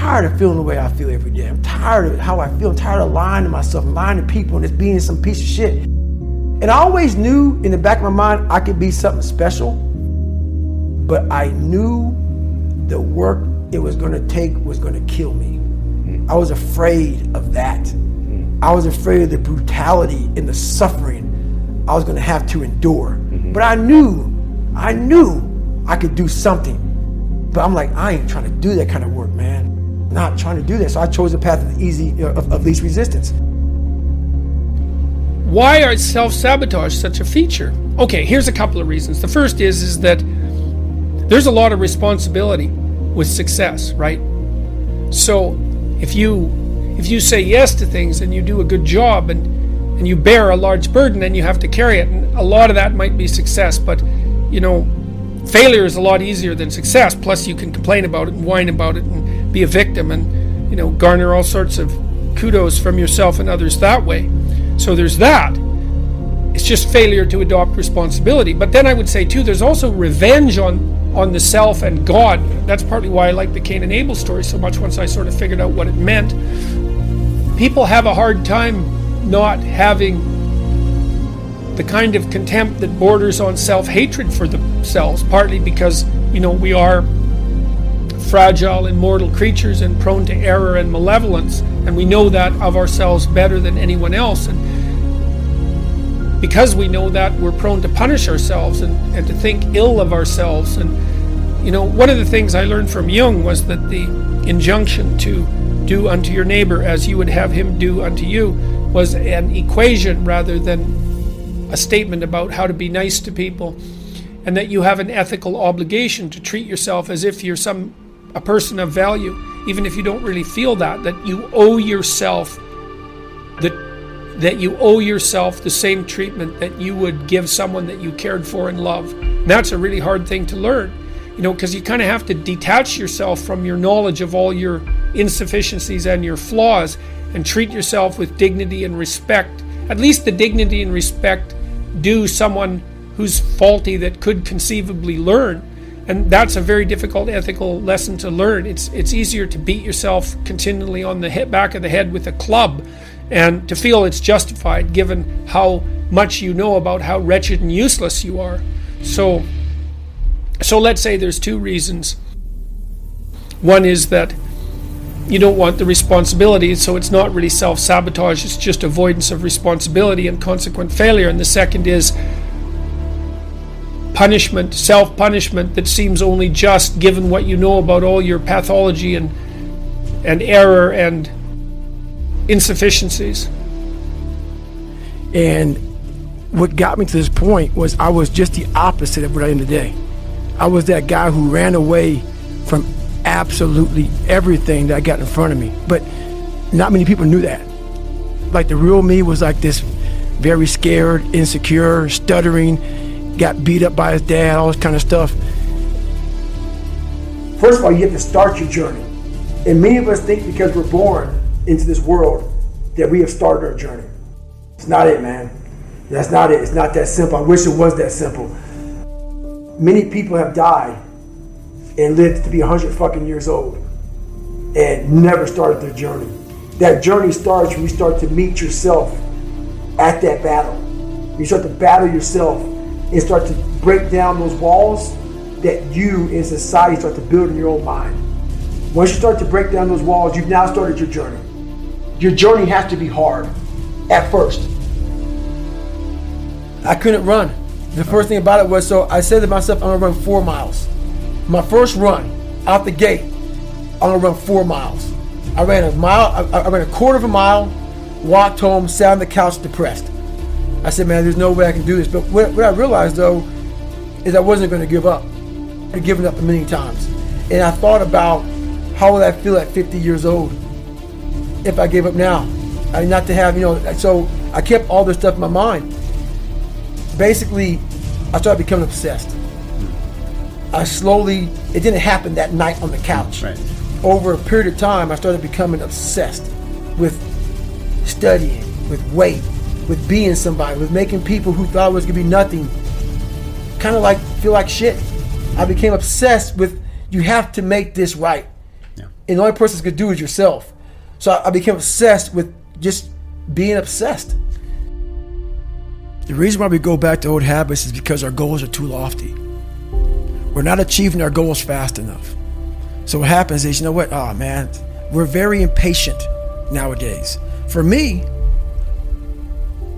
tired of feeling the way I feel every day. I'm tired of how I feel. I'm tired of lying to myself, lying to people, and just being some piece of shit. And I always knew in the back of my mind I could be something special, but I knew the work it was going to take was going to kill me. I was afraid of that. I was afraid of the brutality and the suffering I was going to have to endure. But I knew I could do something. But I'm like, I ain't trying to do that kind of work, man. I'm not trying to do that. So I chose the path of the of least resistance. Why is self-sabotage such a feature? Okay, here's a couple of reasons. The first is that there's a lot of responsibility with success, right? So if you say yes to things and you do a good job and you bear a large burden and you have to carry it, and a lot of that might be success, but failure is a lot easier than success. Plus you can complain about it and whine about it and be a victim and garner all sorts of kudos from yourself and others that way. So there's that. It's just failure to adopt responsibility. But then I would say too, there's also revenge on the self and God. That's partly why I like the Cain and Abel story so much once I sort of figured out what it meant. People have a hard time not having the kind of contempt that borders on self-hatred for themselves, partly because, we are fragile and mortal creatures and prone to error and malevolence, and we know that of ourselves better than anyone else. And because we know that, we're prone to punish ourselves and to think ill of ourselves. And one of the things I learned from Jung was that the injunction to do unto your neighbor as you would have him do unto you was an equation rather than a statement about how to be nice to people, and that you have an ethical obligation to treat yourself as if you're a person of value, even if you don't really feel that you owe yourself that you owe yourself the same treatment that you would give someone that you cared for and love. And that's a really hard thing to learn, because you kind of have to detach yourself from your knowledge of all your insufficiencies and your flaws and treat yourself with dignity and respect, at least the dignity and respect due someone who's faulty that could conceivably learn. And that's a very difficult ethical lesson to learn. It's easier to beat yourself continually on the back of the head with a club and to feel it's justified given how much you know about how wretched and useless you are. So let's say there's two reasons. One is that you don't want the responsibility, so it's not really self-sabotage, it's just avoidance of responsibility and consequent failure. And the second is punishment, self-punishment that seems only just given what you know about all your pathology and error and insufficiencies. And what got me to this point was I was just the opposite of what I am today. I was that guy who ran away from absolutely everything that I got in front of me. But not many people knew that. Like the real me was like this very scared, insecure, stuttering, got beat up by his dad, all this kind of stuff. First of all, you have to start your journey. And many of us think because we're born into this world that we have started our journey. It's not it, man. That's not it. It's not that simple. I wish it was that simple. Many people have died and lived to be 100 fucking years old and never started their journey. That journey starts when you start to meet yourself at that battle. You start to battle yourself and start to break down those walls that you in society start to build in your own mind. Once you start to break down those walls, you've now started your journey. Your journey has to be hard at first. I couldn't run. The first thing about it was, so I said to myself, I'm gonna run 4 miles. My first run out the gate, I'm gonna run 4 miles. I ran a mile, I ran a quarter of a mile, walked home, sat on the couch depressed. I said, man, there's no way I can do this. But what I realized though, is I wasn't gonna give up. I'd given up a million times. And I thought about how would I feel at 50 years old if I gave up now? Not to have, so I kept all this stuff in my mind. Basically, I started becoming obsessed. It didn't happen that night on the couch. Right. Over a period of time, I started becoming obsessed with studying, with weight, with being somebody, with making people who thought I was gonna be nothing kind of like feel like shit. I became obsessed with, you have to make this right. Yeah. And the only person that's going to do it is yourself. So I became obsessed with just being obsessed. The reason why we go back to old habits is because our goals are too lofty. We're not achieving our goals fast enough. So what happens is, you know what? Oh man, we're very impatient nowadays. For me,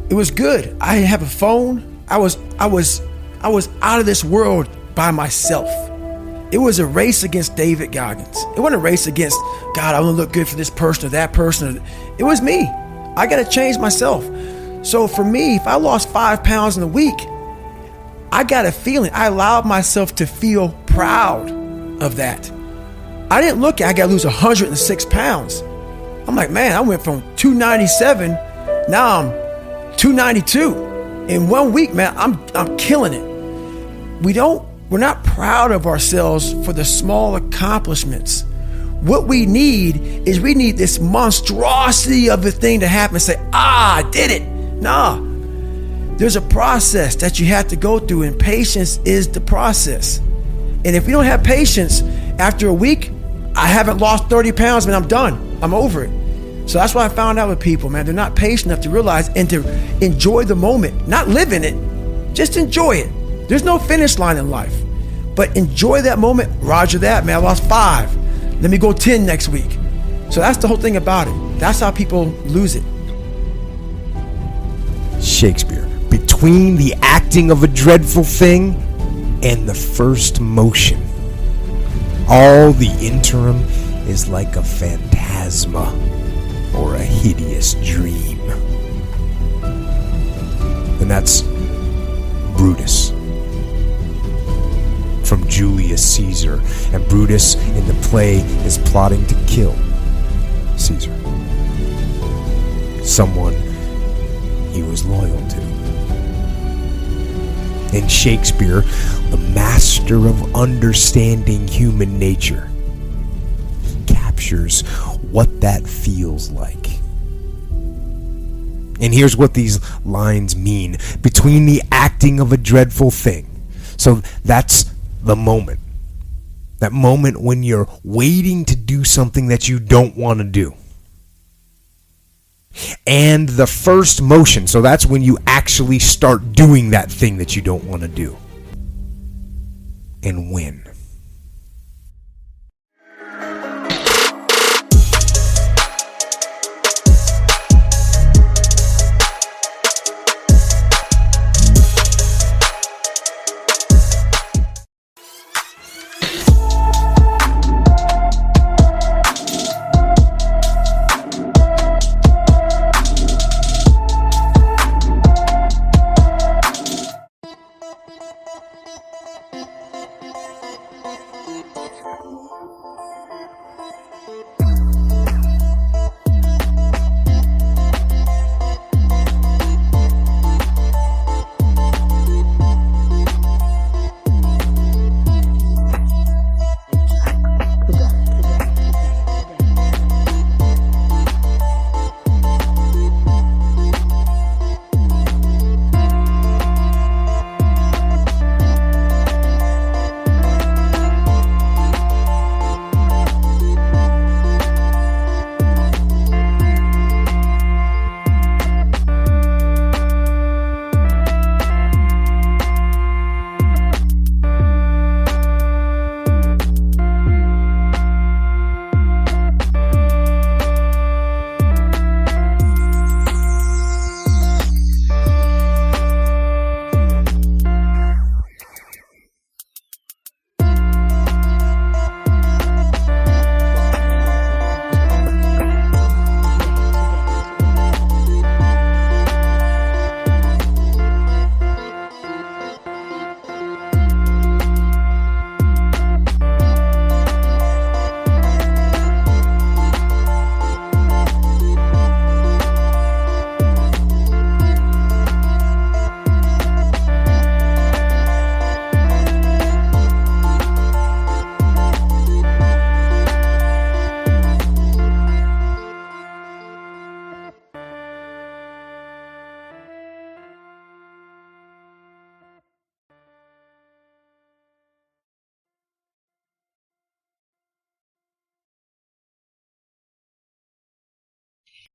it was good. I didn't have a phone. I was out of this world by myself. It was a race against David Goggins. It wasn't a race against, God, I want to look good for this person or that person. It was me. I got to change myself. So for me, if I lost 5 pounds in a week, I got a feeling. I allowed myself to feel proud of that. I didn't look at, I got to lose 106 pounds. I'm like, man, I went from 297, now I'm 292. In 1 week, man, I'm killing it. We're not proud of ourselves for the small accomplishments. What we need is this monstrosity of the thing to happen and say, I did it. Nah, there's a process that you have to go through, and patience is the process. And if we don't have patience, after a week, I haven't lost 30 pounds, man, I'm done. I'm over it. So that's what I found out with people, man. They're not patient enough to realize and to enjoy the moment, not live in it, just enjoy it. There's no finish line in life, but enjoy that moment. Roger that, man, I lost 5. Let me go 10 next week. So that's the whole thing about it. That's how people lose it. Shakespeare, between the acting of a dreadful thing and the first motion, all the interim is like a phantasma or a hideous dream. And that's Brutus from Julius Caesar. And Brutus in the play is plotting to kill Caesar, someone he was loyal to. In Shakespeare, the master of understanding human nature, he captures what that feels like. And here's what these lines mean: between the acting of a dreadful thing. So that's the moment. That moment when you're waiting to do something that you don't want to do. And the first motion, so that's when you actually start doing that thing that you don't want to do. And when.